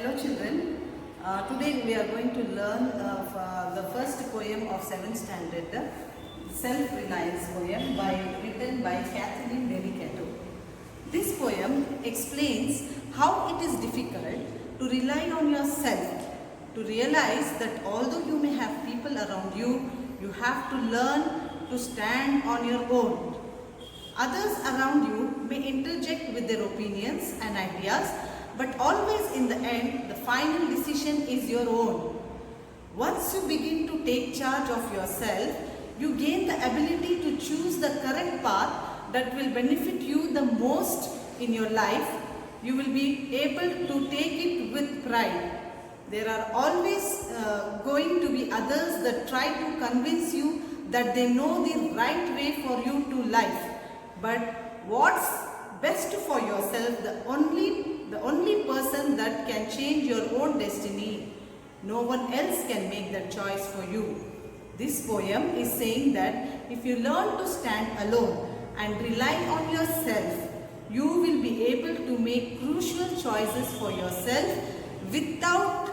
Hello children, today we are going to learn the first poem of 7th standard, the Self-Reliance poem written by Kathleen Delicato. This poem explains how it is difficult to rely on yourself, to realize that although you may have people around you, you have to learn to stand on your own. Others around you may interject with their opinions and ideas, but always in the end, the final decision is your own. Once you begin to take charge of yourself, you gain the ability to choose the correct path that will benefit you the most in your life. You will be able to take it with pride. There are always going to be others that try to convince you that they know the right way for you to life. But what's best for yourself, the only person that can change your own destiny. No one else can make that choice for you. This poem is saying that if you learn to stand alone and rely on yourself, you will be able to make crucial choices for yourself without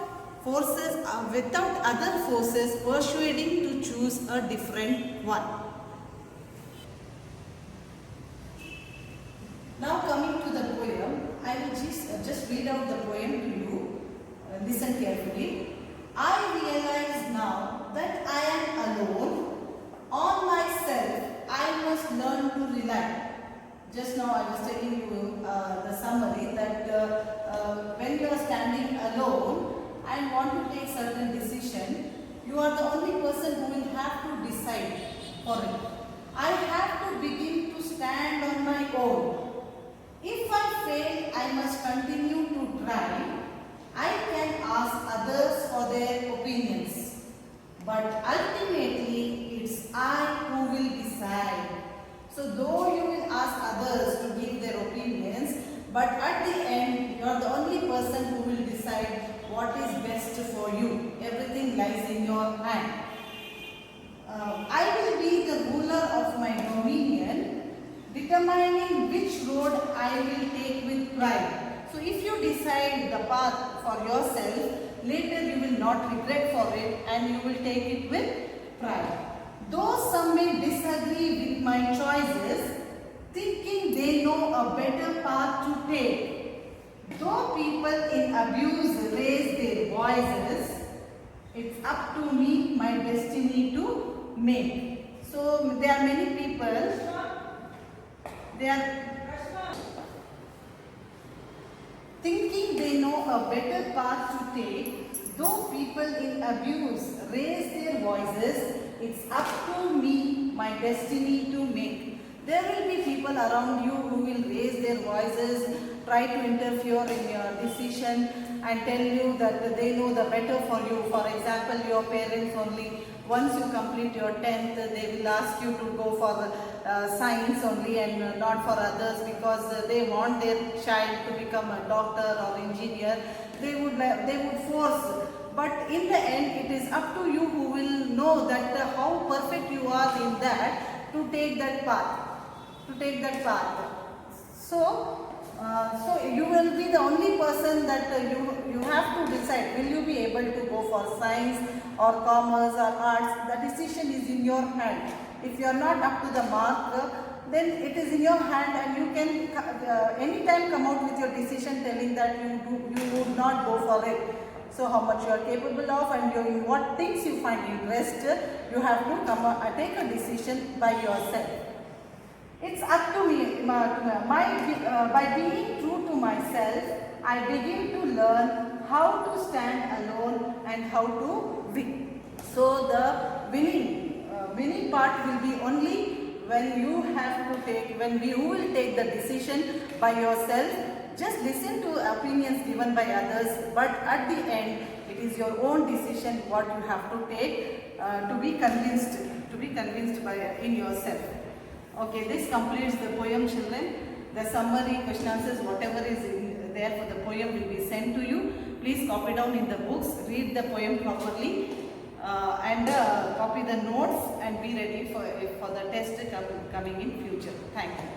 other forces persuading to choose a different one. Now coming to the poem, I will just read out the poem to you. Listen carefully. I realize now that I am alone. On myself, I must learn to rely. Just now I was telling you the summary that when you are standing alone and want to take certain decision, you are the only person who will have to decide for it. I have to begin to stand on my own. If I fail, I must continue to try. I can ask others for their opinions. But ultimately, it's I who will decide. So though you will ask others to give their opinions, but at the end, you are the only person who will decide what is best for you. Everything lies in your hand. I will be the ruler of my dominion, determining which road I will take with pride. So if you decide the path for yourself, later you will not regret for it and you will take it with pride. Though some may disagree with my choices, thinking they know a better path to take. Though people in abuse raise their voices, it's up to me my destiny to make. So there are many people, they are thinking they know a better path to take. Though people in abuse raise their voices, it's up to me my destiny to make. There will be people around you who will raise their voices, try to interfere in your decision and tell you that they know the better for you. For example, your parents only. Once you complete your 10th, they will ask you to go for science only and not for others because they want their child to become a doctor or engineer. They would force. But in the end, it is up to you who will know that how perfect you are in that to take that path. So you will be the only person that you have to decide. Will you be able to go for science or commerce or arts? The decision is in your hand. If you are not up to the mark, then it is in your hand and you can anytime come out with your decision telling that you would not go for it. So how much you are capable of and what things you find interest, you have to take a decision by yourself. It's up to me. By being true to myself, I begin to learn how to stand alone and how to win. So the winning part will be only when you will take the decision by yourself. Just listen to opinions given by others, but at the end, it is your own decision what you have to take to be convinced in yourself. Okay, this completes the poem, children. The summary, question answers, whatever is there for the poem will be sent to you. Please copy down in the books, read the poem properly and copy the notes and be ready for the test coming in future. Thank you.